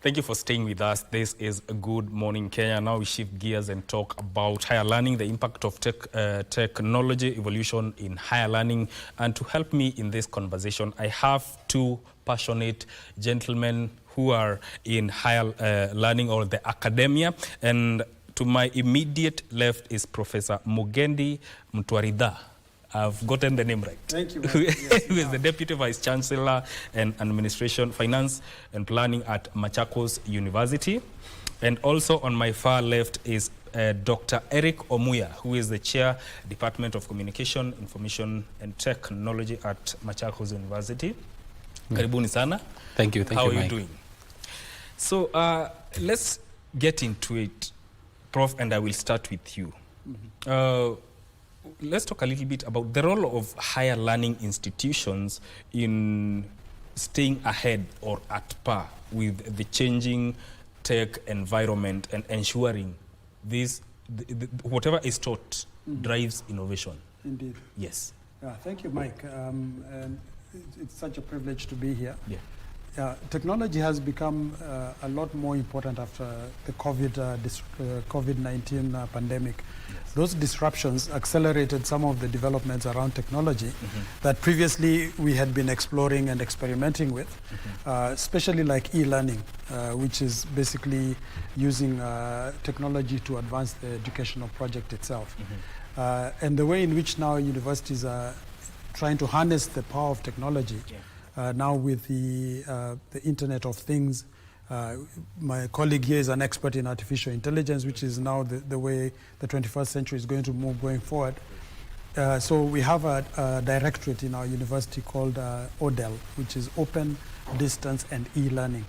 Thank you for staying with us. This is Good Morning Kenya. Now we shift gears and talk about higher learning, the impact of technology evolution in higher learning. And to help me in this conversation, I have two passionate gentlemen who are in higher learning or the academia. And to my immediate left is Professor Mugendi Mtwarida. I've gotten the name right. Thank you. Who is the Deputy Vice Chancellor and Administration, Finance and Planning at Machakos University. And also on my far left is Dr. Eric Omuya, who is the Chair, Department of Communication, Information and Technology at Machakos University. Karibuni sana. Thank you. How are Mike. you doing? So let's get into it, Prof, and I will start with you. Let's talk a little bit about the role of higher learning institutions in staying ahead or at par with the changing tech environment and ensuring this, whatever is taught drives innovation. Indeed. Yes. Thank you, Mike. And it's such a privilege to be here. Yeah. Technology has become a lot more important after the COVID-19 pandemic. Yes. Those disruptions accelerated some of the developments around technology that previously we had been exploring and experimenting with, especially like e-learning, which is basically using technology to advance the educational project itself. And the way in which now universities are trying to harness the power of technology. Now with the Internet of Things, my colleague here is an expert in artificial intelligence, which is now the way the 21st century is going to move going forward. So we have a directorate in our university called ODEL, which is Open, Distance and E-Learning.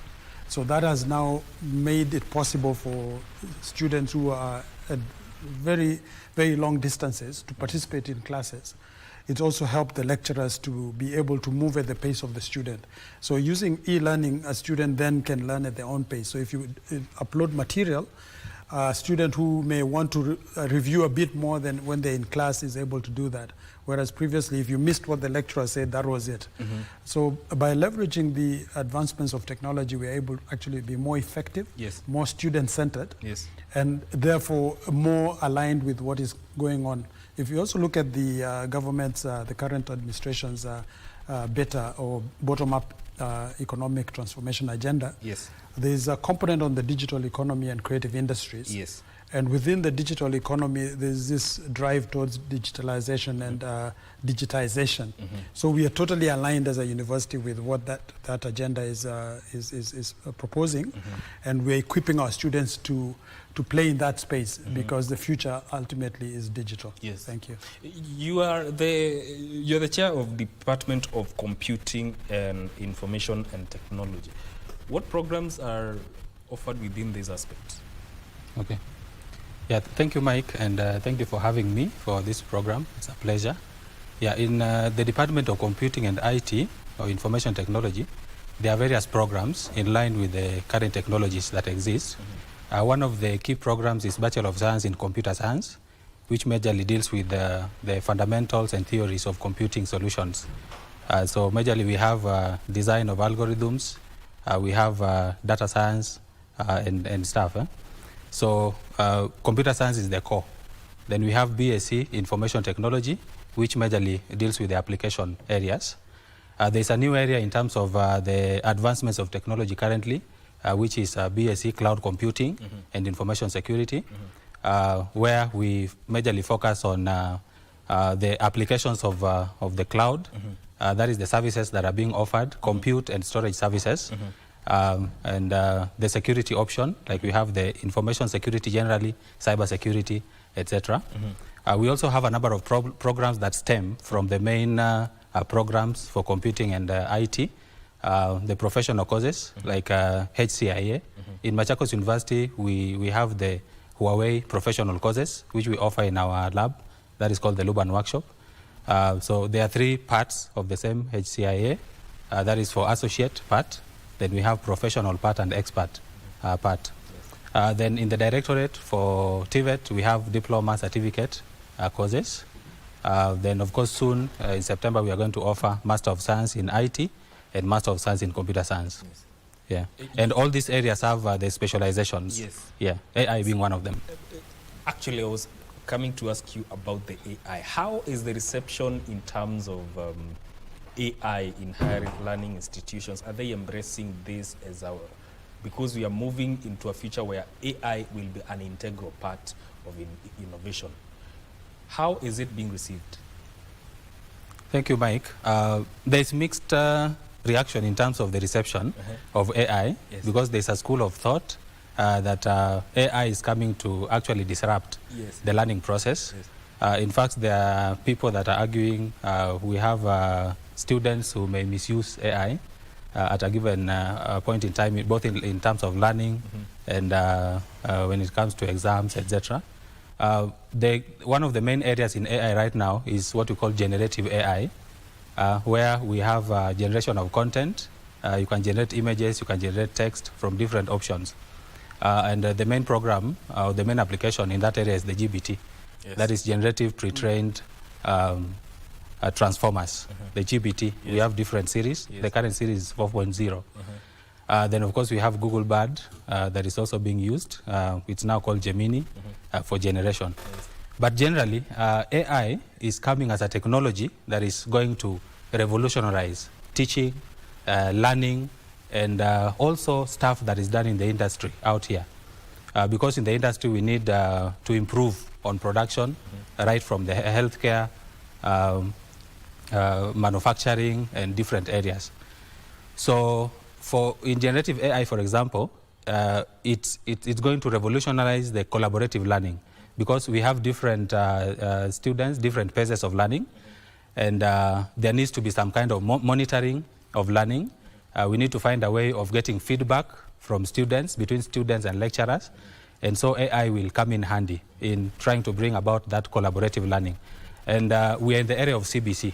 So that has now made it possible for students who are at very, very long distances to participate in classes. It also helped the lecturers to be able to move at the pace of the student. So using e-learning, a student then can learn at their own pace. So if you upload material, a student who may want to review a bit more than when they're in class is able to do that. Whereas previously, if you missed what the lecturer said, that was it. So by leveraging the advancements of technology, we're able to actually be more effective, more student-centered, and therefore more aligned with what is going on. If you also look at the government's, the current administration's better or bottom-up economic transformation agenda, there's a component on the digital economy and creative industries. And within the digital economy, there's this drive towards digitalization and digitization. So we are totally aligned as a university with what that agenda is proposing. And we're equipping our students to play in that space because the future ultimately is digital. Thank you. You're the chair of Department of Computing and Information and Technology. What programs are offered within these aspects? Okay. Yeah, thank you, Mike, and thank you for having me for this program. It's a pleasure. Yeah, in the Department of Computing and IT, or Information Technology, there are various programs in line with the current technologies that exist. One of the key programs is Bachelor of Science in Computer Science, which majorly deals with the fundamentals and theories of computing solutions. So majorly we have design of algorithms, we have data science and stuff. So computer science is the core. Then we have BSc Information Technology, which majorly deals with the application areas. There's a new area in terms of the advancements of technology currently, which is BSc Cloud Computing and Information Security, where we majorly focus on the applications of the cloud. That is the services that are being offered, compute and storage services. And the security option, like we have the information security generally, cyber security, etc. We also have a number of programs that stem from the main programs for computing and IT, the professional courses like HCIA. In Machakos University, we have the Huawei professional courses, which we offer in our lab. That is called the Luban Workshop. So there are three parts of the same HCIA. That is for associate part. Then we have professional part and expert part. Then in the directorate for TVET, we have diploma certificate courses. Then of course soon, in September, we are going to offer Master of Science in IT and Master of Science in Computer Science. Yeah. And all these areas have their specializations. Yes. Yeah, AI being one of them. Actually, I was coming to ask you about the AI. How is the reception in terms of AI in higher learning institutions? Are they embracing this as our, because we are moving into a future where AI will be an integral part of innovation. How is it being received? Thank you, Mike. There's mixed reaction in terms of the reception of AI, Yes. because there's a school of thought that AI is coming to actually disrupt Yes. the learning process. Yes. In fact, there are people that are arguing we have students who may misuse AI at a given point in time, both in terms of learning and when it comes to exams, etc. One of the main areas in AI right now is what we call generative AI, where we have generation of content. You can generate images, you can generate text from different options. And the main program, the main application in that area is the GBT. Yes. That is generative pre-trained transformers, the GBT. Yes. We have different series. Yes. The current series is 4.0. Then, of course, we have Google Bard that is also being used. It's now called Gemini for generation. Yes. But generally, AI is coming as a technology that is going to revolutionize teaching, learning, and also stuff that is done in the industry out here. Because in the industry, we need to improve on production, right from the healthcare, manufacturing, and different areas. So in generative AI, for example, it's going to revolutionize the collaborative learning, because we have different students, different paces of learning, and there needs to be some kind of monitoring of learning. We need to find a way of getting feedback from students, between students and lecturers, and so AI will come in handy in trying to bring about that collaborative learning. And we are in the area of CBC.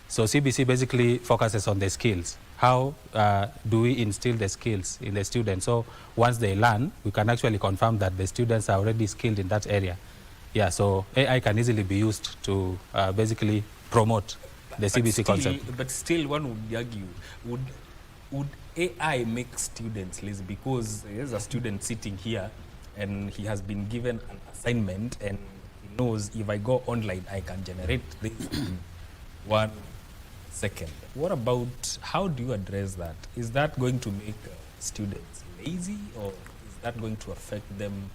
So CBC basically focuses on the skills. How do we instill the skills in the students? So once they learn, we can actually confirm that the students are already skilled in that area. Yeah, so AI can easily be used to basically promote the CBC concept. But still, one would argue, would AI make students lazy? Because there's a student sitting here and he has been given an assignment and he knows if I go online, I can generate this in 1 second. What about, how do you address that? Is that going to make students lazy, or is that going to affect them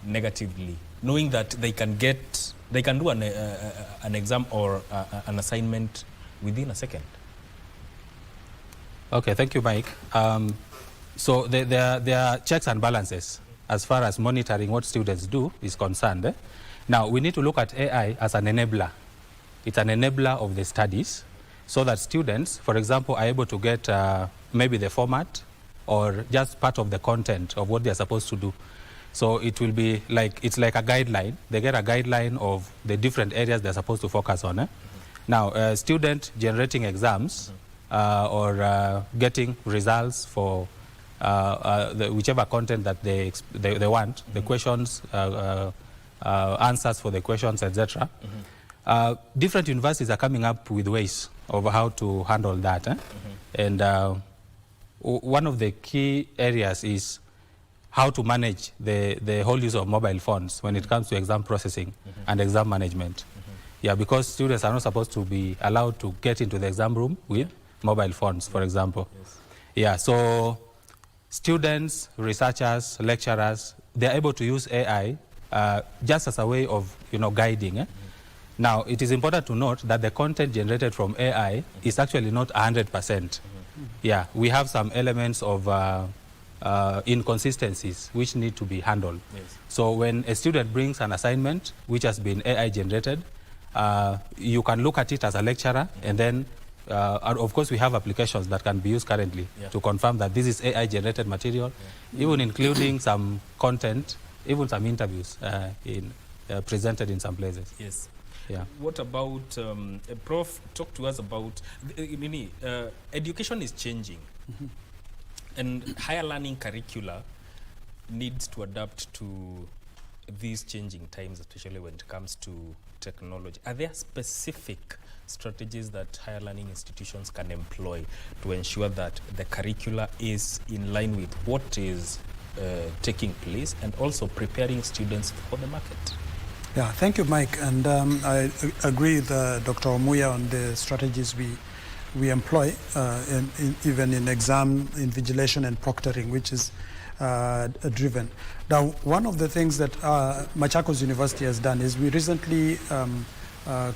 negatively, knowing that they can do an exam or an assignment within a second? Okay, thank you, Mike. So there are checks and balances as far as monitoring what students do is concerned. Now, we need to look at AI as an enabler. It's an enabler of the studies, so that students, for example, are able to get maybe the format or just part of the content of what they're supposed to do. So it will be like, it's like a guideline. They get a guideline of the different areas they're supposed to focus on. Now, a student generating exams or getting results for whichever content that they want, the questions, answers for the questions, etc. Different universities are coming up with ways of how to handle that. And one of the key areas is how to manage the whole use of mobile phones when it comes to exam processing and exam management. Yeah, because students are not supposed to be allowed to get into the exam room with mobile phones, for example. Yes. Yeah, so students, researchers, lecturers, they're able to use AI just as a way of guiding. Now, it is important to note that the content generated from AI is actually not 100%. Yeah, we have some elements of inconsistencies which need to be handled. Yes. So when a student brings an assignment which has been AI generated, you can look at it as a lecturer, and then of course we have applications that can be used currently to confirm that this is AI generated material, even including some content, even some interviews presented in some places. Yes. Yeah. What about, Prof, talk to us about, education is changing, and higher learning curricula needs to adapt to these changing times, especially when it comes to technology, are there specific strategies that higher learning institutions can employ to ensure that the curricula is in line with what is taking place and also preparing students for the market? Yeah, thank you, Mike. And I agree with Dr. Omuya on the strategies we employ, even in exam invigilation and proctoring, which is driven. Now, one of the things that Machakos University has done is we recently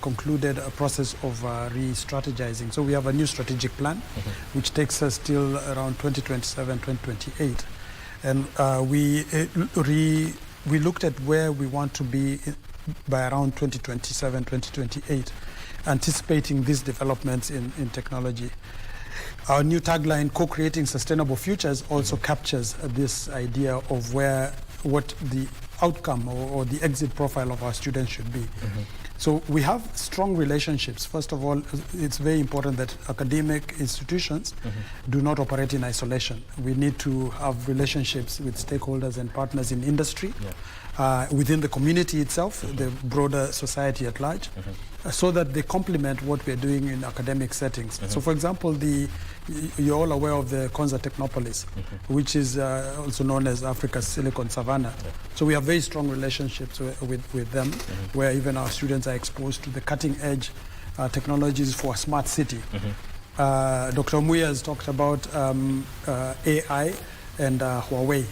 concluded a process of re-strategizing. So we have a new strategic plan, which takes us till around 2027, 2028. And we looked at where we want to be by around 2027, 2028, anticipating these developments in technology. Our new tagline, co-creating sustainable futures, also captures this idea of what the outcome or the exit profile of our students should be. So we have strong relationships. First of all, it's very important that academic institutions do not operate in isolation. We need to have relationships with stakeholders and partners in industry, within the community itself, the broader society at large, so that they complement what we're doing in academic settings. So for example, you're all aware of the Konza Technopolis, which is also known as Africa's Silicon Savannah. So we have very strong relationships with them, where even our students are exposed to the cutting edge technologies for a smart city. Dr. Omuya has talked about AI and Huawei.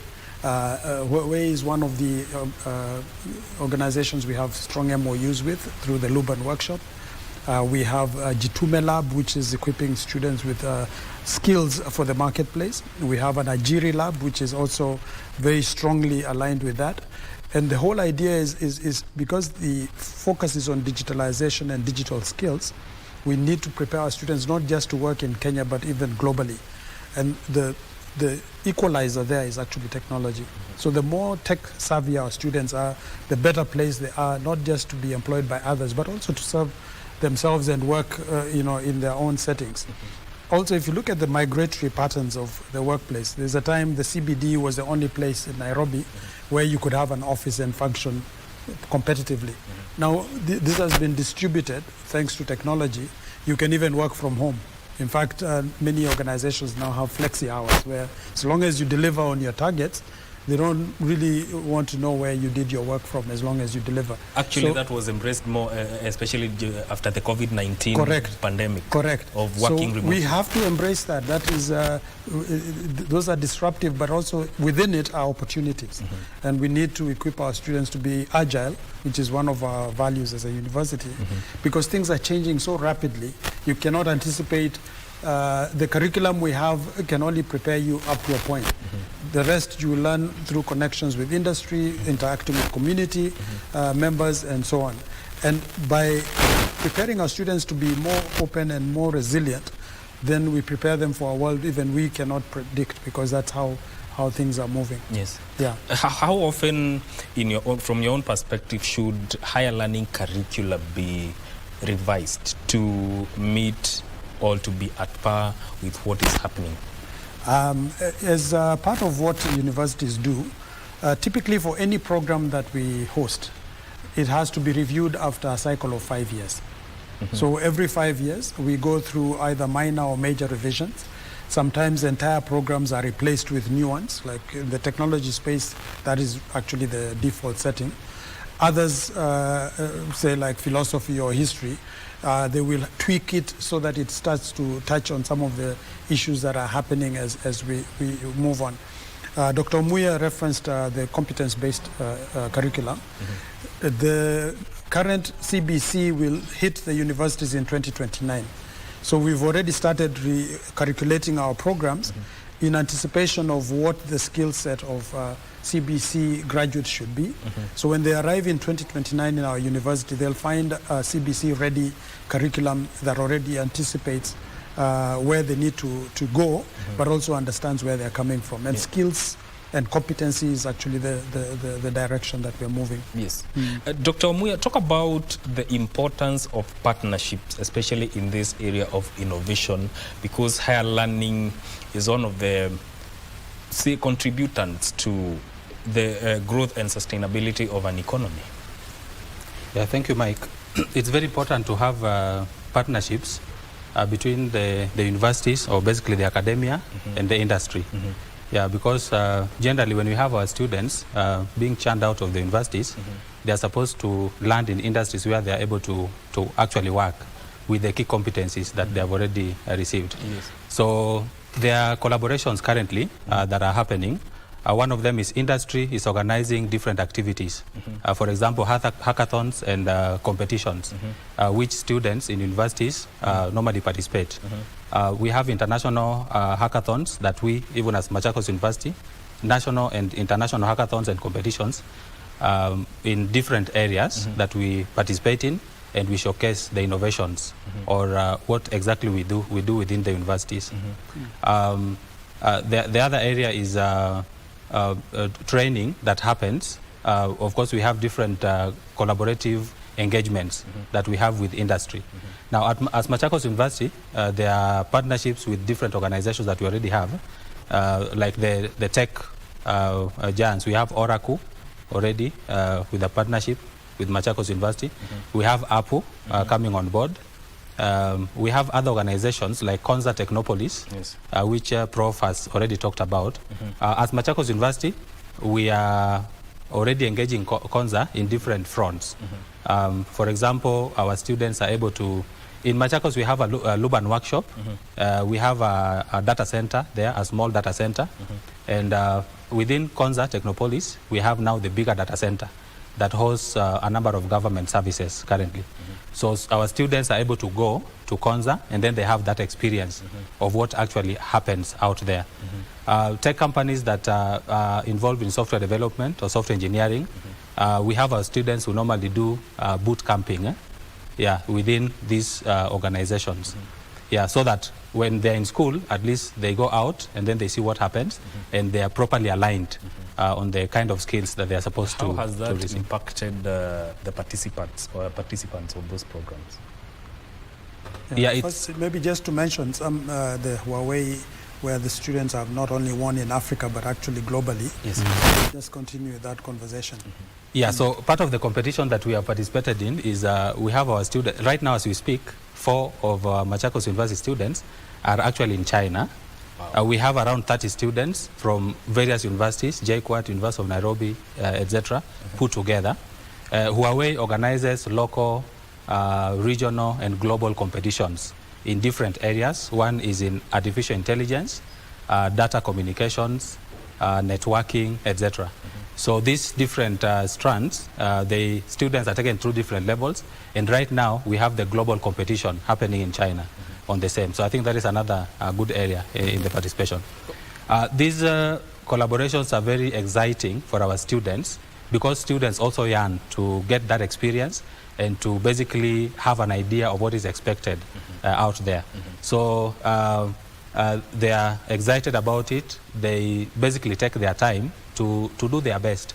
Huawei is one of the organizations we have strong MOUs with through the Luban workshop. We have Jitume Lab, which is equipping students with skills for the marketplace. We have an Ajiri Lab, which is also very strongly aligned with that. And the whole idea is because the focus is on digitalization and digital skills, we need to prepare our students not just to work in Kenya, but even globally. And the equalizer there is actually technology. So the more tech savvy our students are, the better place they are, not just to be employed by others, but also to serve themselves and work in their own settings. Also, if you look at the migratory patterns of the workplace, there's a time the CBD was the only place in Nairobi where you could have an office and function competitively. Now, this has been distributed thanks to technology. You can even work from home. In fact, many organizations now have flexi hours where as long as you deliver on your targets, they don't really want to know where you did your work from as long as you deliver. Actually, that was embraced more, especially after the COVID-19 pandemic. Correct. Of working remotely. We have to embrace that. That is, those are disruptive, but also within it are opportunities. And we need to equip our students to be agile, which is one of our values as a university, because things are changing so rapidly. You cannot anticipate. The curriculum we have can only prepare you up to a point. The rest you learn through connections with industry, interacting with community members, and so on. And by preparing our students to be more open and more resilient, then we prepare them for a world even we cannot predict, because that's how things are moving. Yes. Yeah. How often, from your own perspective, should higher learning curricula be revised to meet or to be at par with what is happening? As part of what universities do, typically for any program that we host, it has to be reviewed after a cycle of 5 years. So every 5 years, we go through either minor or major revisions. Sometimes entire programs are replaced with new ones, like in the technology space, that is actually the default setting. Others, say like philosophy or history, they will tweak it so that it starts to touch on some of the issues that are happening as we move on. Dr. Omuya referenced the competence-based curriculum. The current CBC will hit the universities in 2029. So we've already started curriculating our programs in anticipation of what the skill set of CBC graduates should be. So when they arrive in 2029 in our university, they'll find a CBC-ready curriculum that already anticipates where they need to go, but also understands where they're coming from. And skills and competency is actually the direction that we're moving. Yes. Dr. Omuya, talk about the importance of partnerships, especially in this area of innovation, because higher learning is one of the contributors to the growth and sustainability of an economy? Yeah, thank you, Mike. It's very important to have partnerships between the universities, or basically the academia, and the industry. Yeah, because generally when we have our students being churned out of the universities, they are supposed to land in industries where they are able to actually work with the key competencies that they have already received. Yes. So there are collaborations currently that are happening. One of them is industry is organizing different activities. For example, hackathons and competitions, which students in universities normally participate. We have international hackathons that we, even as Machakos University, national and international hackathons and competitions in different areas that we participate in, and we showcase the innovations or what exactly we do within the universities. The other area is training that happens. Of course, we have different collaborative engagements that we have with industry. Now, as Machakos University, there are partnerships with different organizations that we already have, like the tech giants. We have Oracle already with a partnership with Machakos University. We have Apple coming on board. We have other organizations like Konza Technopolis, Yes. which Prof has already talked about. As Machakos University, we are already engaging Konza in different fronts. For example, our students are able to, in Machakos we have a Luban workshop. We have a data center there, a small data center. And within Konza Technopolis, we have now the bigger data center that hosts a number of government services currently. So our students are able to go to Konza, and then they have that experience of what actually happens out there. Tech companies that are involved in software development or software engineering, we have our students who normally do boot camping within these organizations. Yeah, so that when they're in school, at least they go out and then they see what happens, and they are properly aligned on the kind of skills that they are supposed to receive. How has that impacted the participants of those programs? Yeah, First, maybe just to mention some the Huawei, where the students have not only won in Africa but actually globally. Yes. Just continue that conversation. Yeah, so part of the competition that we have participated in is we have our students, right now as we speak, 4 of Machakos University students are actually in China. Wow. We have around 30 students from various universities, JKUAT, University of Nairobi, etc., put together. Huawei organizes local, regional, and global competitions in different areas. One is in artificial intelligence, data communications, networking, etc. So these different strands, the students are taken through different levels, and right now we have the global competition happening in China on the same. So I think that is another good area in the participation. These collaborations are very exciting for our students, because students also yearn to get that experience and to basically have an idea of what is expected out there. So they are excited about it. They basically take their time to do their best.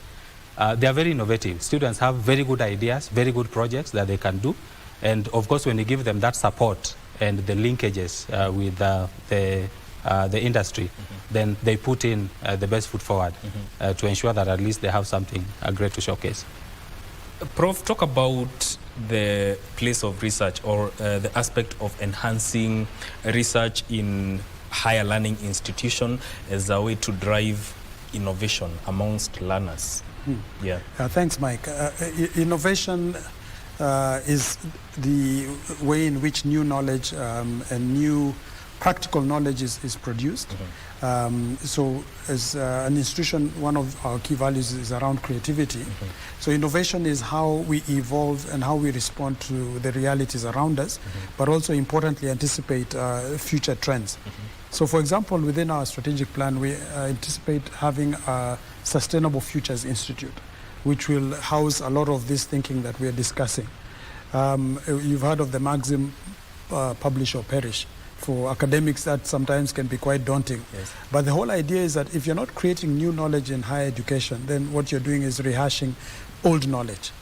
They are very innovative. Students have very good ideas, very good projects that they can do. And of course, when you give them that support and the linkages with the industry, then they put in the best foot forward to ensure that at least they have something great to showcase. Prof, talk about the place of research, or the aspect of enhancing research in higher learning institution as a way to drive innovation amongst learners. Yeah. Thanks, Mike. Innovation is the way in which new knowledge and new practical knowledge is produced. So as an institution, one of our key values is around creativity. So innovation is how we evolve and how we respond to the realities around us, but also importantly anticipate future trends. So for example, within our strategic plan, we anticipate having a Sustainable Futures Institute, which will house a lot of this thinking that we are discussing. You've heard of the maxim, publish or perish. For academics, that sometimes can be quite daunting. Yes. But the whole idea is that if you're not creating new knowledge in higher education, then what you're doing is rehashing old knowledge.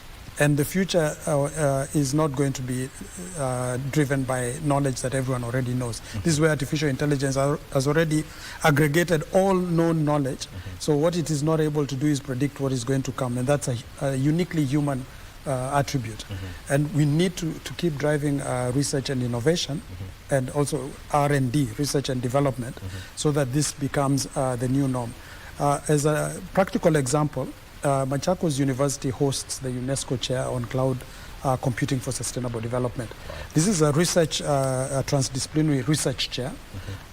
And the future is not going to be driven by knowledge that everyone already knows. This is where artificial intelligence has already aggregated all known knowledge. So what it is not able to do is predict what is going to come, and that's a uniquely human attribute. And we need to keep driving research and innovation, and also R&D, research and development, so that this becomes the new norm. As a practical example, Machakos University hosts the UNESCO Chair on Cloud Computing for Sustainable Development. This is a research, a transdisciplinary research chair,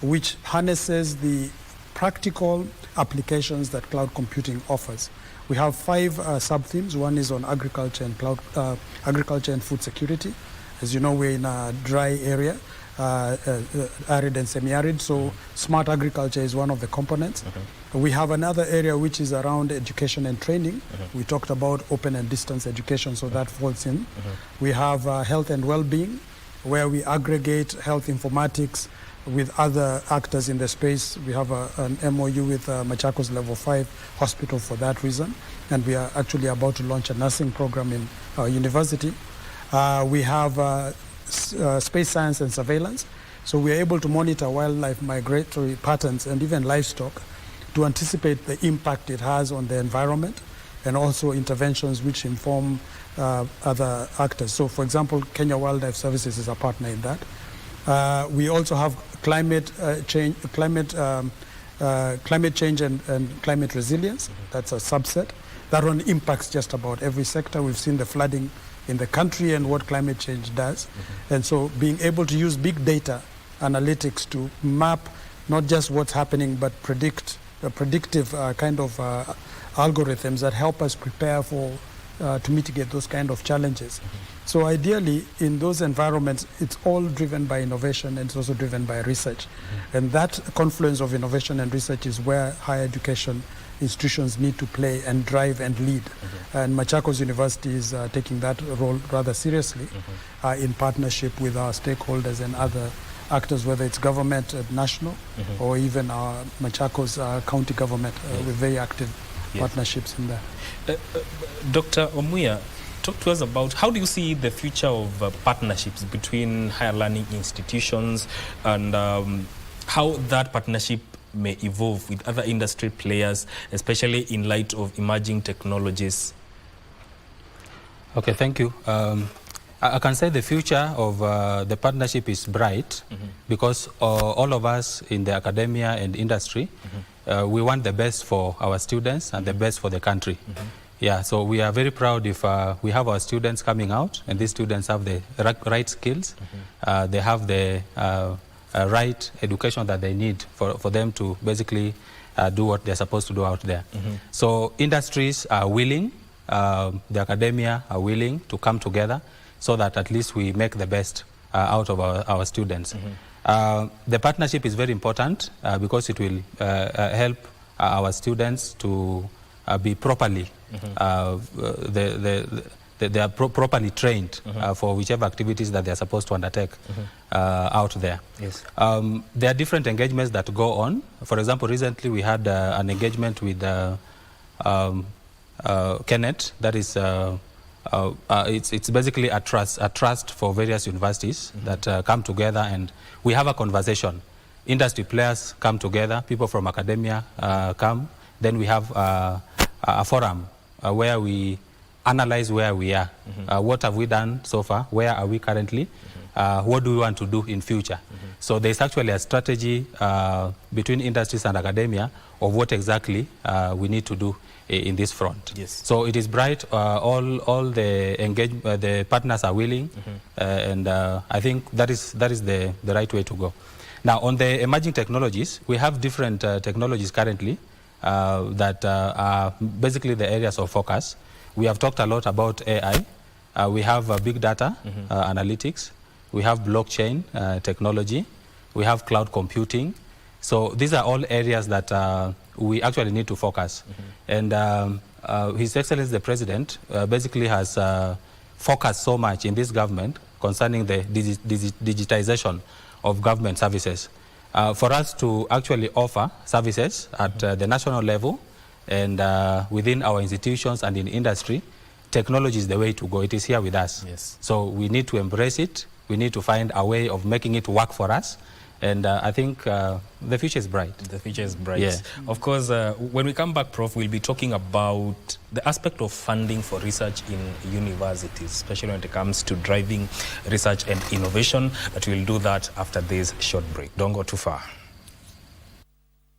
which harnesses the practical applications that cloud computing offers. We have 5 sub-themes. One is on agriculture and agriculture and food security. As you know, we're in a dry area, arid and semi-arid, so smart agriculture is one of the components. We have another area which is around education and training. We talked about open and distance education, so that falls in. We have health and well-being, where we aggregate health informatics with other actors in the space. We have an MOU with Machakos Level 5 Hospital for that reason, and we are actually about to launch a nursing program in our university. We have space science and surveillance, so we are able to monitor wildlife migratory patterns and even livestock to anticipate the impact it has on the environment, and also interventions which inform other actors. So, for example, Kenya Wildlife Services is a partner in that. We also have climate change and climate resilience. That's a subset. That one impacts just about every sector. We've seen the flooding in the country and what climate change does. And so being able to use big data analytics to map not just what's happening, but predictive kind of algorithms that help us prepare for to mitigate those kind of challenges. So ideally, in those environments, it's all driven by innovation, and it's also driven by research. And that confluence of innovation and research is where higher education institutions need to play and drive and lead. And Machakos University is taking that role rather seriously in partnership with our stakeholders and other actors, whether it's government at national or even our Machakos county government with very active partnerships in there. Dr. Omuya, talk to us about how do you see the future of partnerships between higher learning institutions, and how that partnership may evolve with other industry players, especially in light of emerging technologies? Okay, thank you. I can say the future of the partnership is bright because all of us in the academia and industry, we want the best for our students and the best for the country. Yeah, so we are very proud if we have our students coming out, and these students have the right skills, they have the right education that they need for them to basically do what they're supposed to do out there. So industries are willing, the academia are willing to come together so that at least we make the best out of our students. The partnership is very important because it will help our students to be properly, they are properly trained for whichever activities that they are supposed to undertake out there. Yes. There are different engagements that go on. For example, recently we had an engagement with Kenneth. That is, it's basically a trust for various universities that come together, and we have a conversation. Industry players come together, people from academia come. Then we have a forum where we analyze where we are. What have we done so far? Where are we currently? What do we want to do in future? So there's actually a strategy between industries and academia of what exactly we need to do in this front. Yes. So it is bright. All the partners are willing, and I think that is the right way to go. Now, on the emerging technologies, we have different technologies currently that are basically the areas of focus. We have talked a lot about AI. We have big data analytics. We have blockchain technology. We have cloud computing. So these are all areas that we actually need to focus. And His Excellency the President basically has focused so much in this government concerning the digitization of government services. For us to actually offer services at the national level and within our institutions and in industry, technology is the way to go. It is here with us. Yes. So we need to embrace it. We need to find a way of making it work for us. And I think the future is bright. The future is bright. Yeah. Of course, when we come back, Prof, we'll be talking about the aspect of funding for research in universities, especially when it comes to driving research and innovation. But we'll do that after this short break. Don't go too far.